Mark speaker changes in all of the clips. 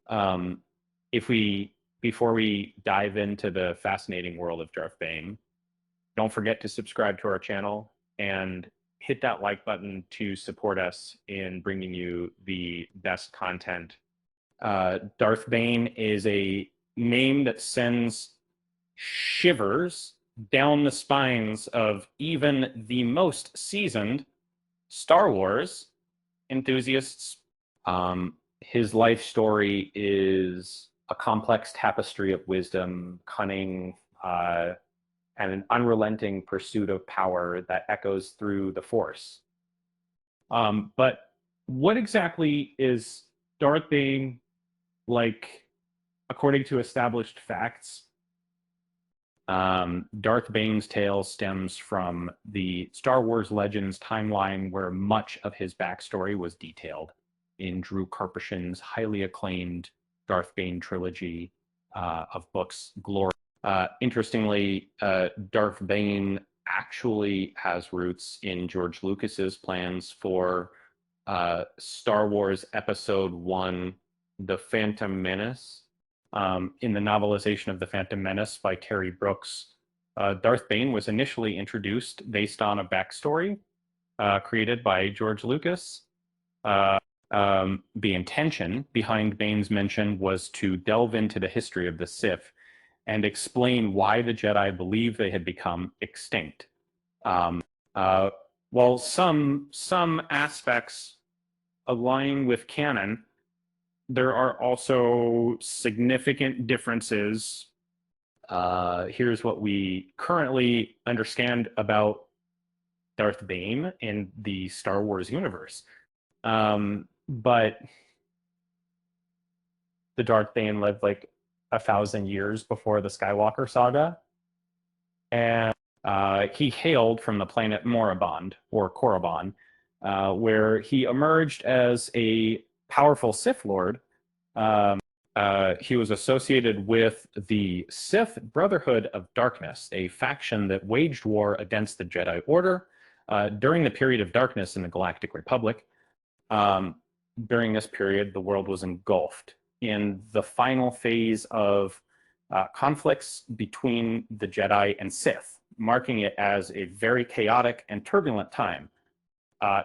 Speaker 1: Um, before we dive into the fascinating world of Darth Bane, don't forget to subscribe to our channel and hit that like button to support us in bringing you the best content. Darth Bane is a name that sends shivers down the spines of even the most seasoned Star Wars enthusiasts. His life story is a complex tapestry of wisdom, cunning, and an unrelenting pursuit of power that echoes through the Force. But what exactly is Darth Bane like, according to established facts? Darth Bane's tale stems from the Star Wars Legends timeline, where much of his backstory was detailed in Drew Karpyshyn's highly acclaimed Darth Bane trilogy of books, Glory. Interestingly, Darth Bane actually has roots in George Lucas's plans for Star Wars Episode 1, The Phantom Menace. In the novelization of The Phantom Menace by Terry Brooks, Darth Bane was initially introduced based on a backstory created by George Lucas. The intention behind Bane's mention was to delve into the history of the Sith and explain why the Jedi believed they had become extinct. While some aspects align with canon, there are also significant differences. Here's what we currently understand about Darth Bane in the Star Wars universe. But the Darth Bane lived like 1,000 years before the Skywalker saga, and he hailed from the planet Morabond, or Korriban, where he emerged as a powerful Sith Lord. He was associated with the Sith Brotherhood of Darkness, a faction that waged war against the Jedi Order during the period of darkness in the Galactic Republic. During this period, the world was engulfed in the final phase of conflicts between the Jedi and Sith, marking it as a very chaotic and turbulent time.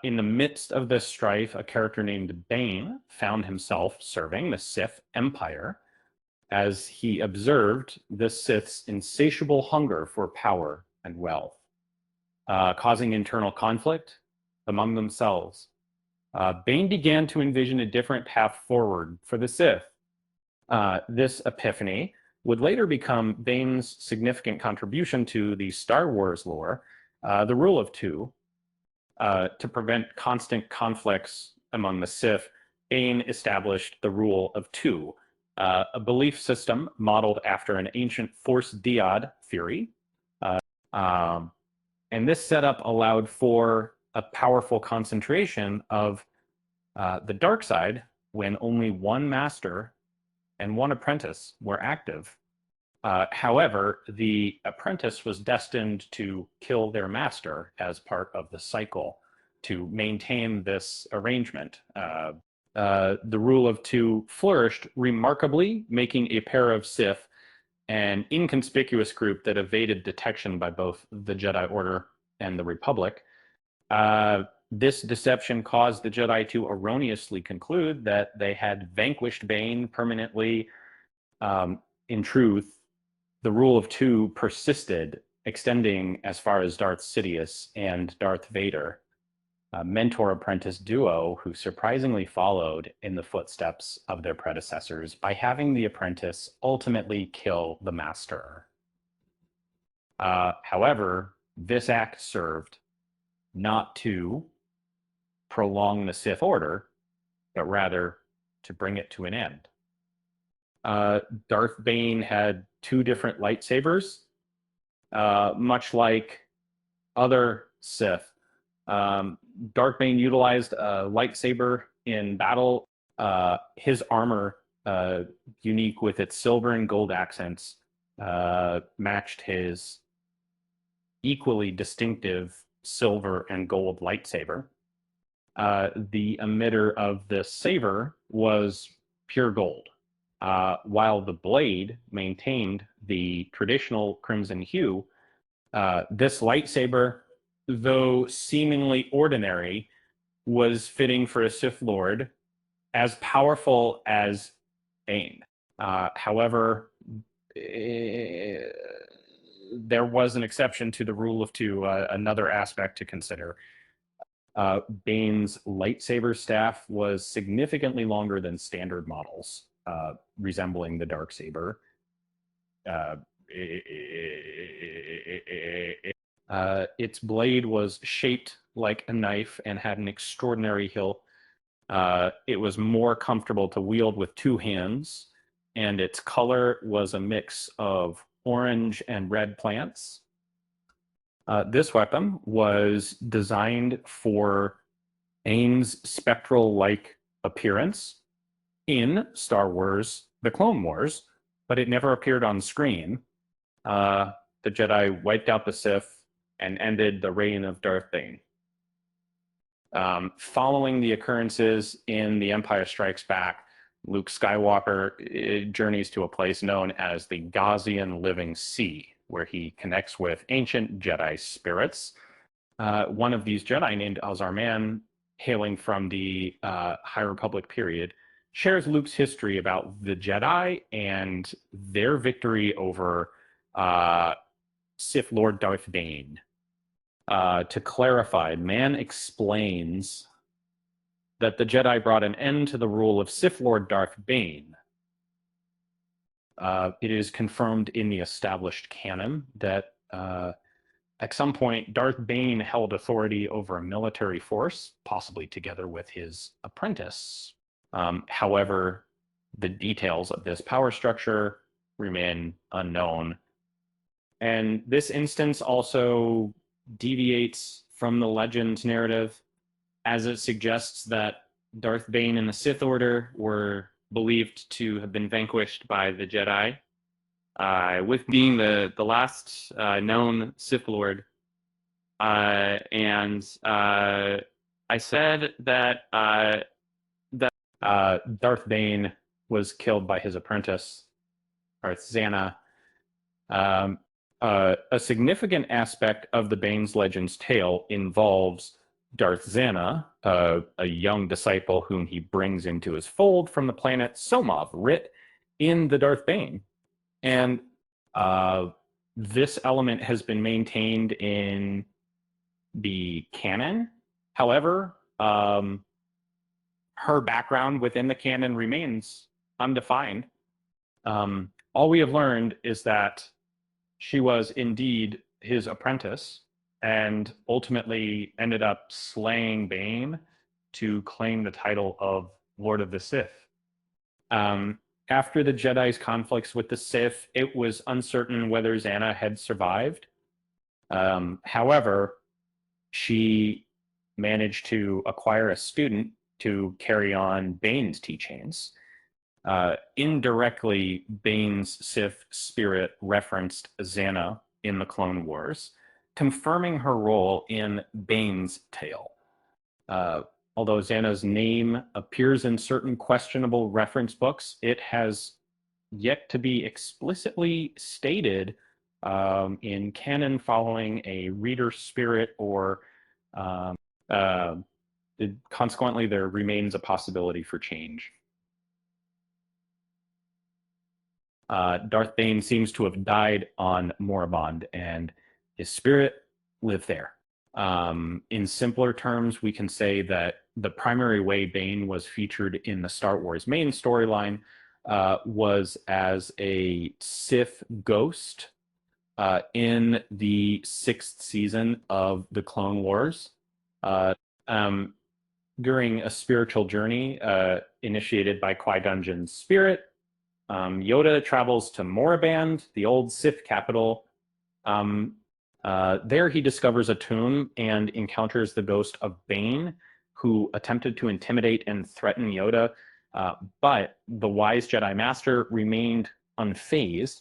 Speaker 1: In the midst of this strife, a character named Bane found himself serving the Sith Empire as he observed the Sith's insatiable hunger for power and wealth, causing internal conflict among themselves. Bane began to envision a different path forward for the Sith. This epiphany would later become Bane's significant contribution to the Star Wars lore, the Rule of Two. To prevent constant conflicts among the Sith, Bane established the Rule of Two, a belief system modeled after an ancient Force dyad theory. And this setup allowed for a powerful concentration of the dark side when only one master and one apprentice were active. However, the apprentice was destined to kill their master as part of the cycle to maintain this arrangement. The Rule of Two flourished remarkably, making a pair of Sith an inconspicuous group that evaded detection by both the Jedi Order and the Republic. This deception caused the Jedi to erroneously conclude that they had vanquished Bane permanently. In truth, the Rule of Two persisted, extending as far as Darth Sidious and Darth Vader, a mentor-apprentice duo who surprisingly followed in the footsteps of their predecessors by having the apprentice ultimately kill the master. However, this act served not to prolong the Sith Order, but rather to bring it to an end. Darth Bane had two different lightsabers, much like other Sith. Darth Bane utilized a lightsaber in battle. His armor, unique with its silver and gold accents, matched his equally distinctive silver and gold lightsaber. The emitter of this saber was pure gold, while the blade maintained the traditional crimson hue, this lightsaber, though seemingly ordinary, was fitting for a Sith Lord, as powerful as Bane. However, there was an exception to the rule of two, another aspect to consider. Bane's lightsaber staff was significantly longer than standard models, resembling the Darksaber. Its blade was shaped like a knife and had an extraordinary hilt. It was more comfortable to wield with two hands, and its color was a mix of orange and red plants. This weapon was designed for Bane's spectral-like appearance in Star Wars: The Clone Wars, but it never appeared on screen. The Jedi wiped out the Sith and ended the reign of Darth Bane. Following the occurrences in The Empire Strikes Back, Luke Skywalker journeys to a place known as the Gaussian Living Sea, where he connects with ancient Jedi spirits. One of these Jedi, named Azarman, hailing from the High Republic period, shares Luke's history about the Jedi and their victory over Sith Lord Darth Bane. To clarify, Man explains that the Jedi brought an end to the rule of Sith Lord Darth Bane. It is confirmed in the established canon that at some point Darth Bane held authority over a military force, possibly together with his apprentice. However, the details of this power structure remain unknown. And this instance also deviates from the Legends narrative, as it suggests that Darth Bane and the Sith Order were believed to have been vanquished by the Jedi, with being the last known Sith Lord. I said that Darth Bane was killed by his apprentice, Darth Zana. A significant aspect of the Bane's Legends tale involves Darth Zana, a young disciple whom he brings into his fold from the planet Somov, writ in the Darth Bane. And this element has been maintained in the canon. However, her background within the canon remains undefined. All we have learned is that she was indeed his apprentice and ultimately ended up slaying Bane to claim the title of Lord of the Sith. After the Jedi's conflicts with the Sith, it was uncertain whether Zana had survived. However, she managed to acquire a student to carry on Bane's teachings. Indirectly, Bane's Sith spirit referenced Zana in the Clone Wars, confirming her role in Bane's tale. Although Xana's name appears in certain questionable reference books, it has yet to be explicitly stated in canon following a reader spirit, or consequently, there remains a possibility for change. Darth Bane seems to have died on Moraband, and his spirit lived there. In simpler terms, we can say that the primary way Bane was featured in the Star Wars main storyline was as a Sith ghost in the 6th season of the Clone Wars. During a spiritual journey initiated by Qui-Gon Jinn's spirit, Yoda travels to Moraband, the old Sith capital. There he discovers a tomb and encounters the ghost of Bane, who attempted to intimidate and threaten Yoda, but the wise Jedi Master remained unfazed.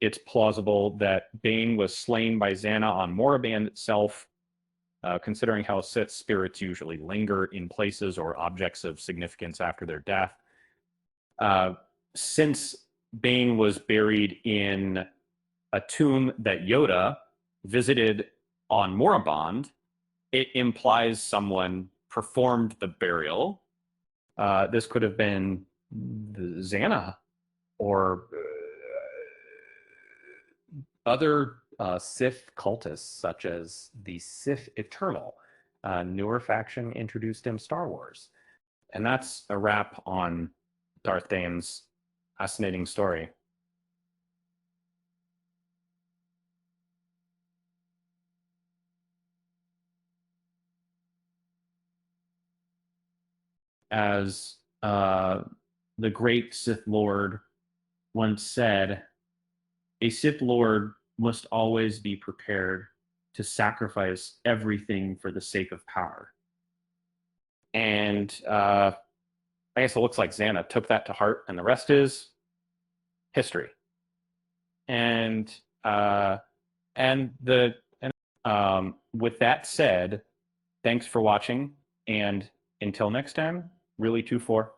Speaker 1: It's plausible that Bane was slain by Zana on Moraband itself, considering how Sith spirits usually linger in places or objects of significance after their death. since Bane was buried in a tomb that Yoda visited on Moraband, it implies someone performed the burial. This could have been Xana or other Sith cultists, such as the Sith Eternal, newer faction introduced in Star Wars. And that's a wrap on Darth Dane's fascinating story. As the great Sith Lord once said, a Sith Lord must always be prepared to sacrifice everything for the sake of power. And I guess it looks like Xana took that to heart, and the rest is history. And with that said, thanks for watching, and until next time, really 2-4.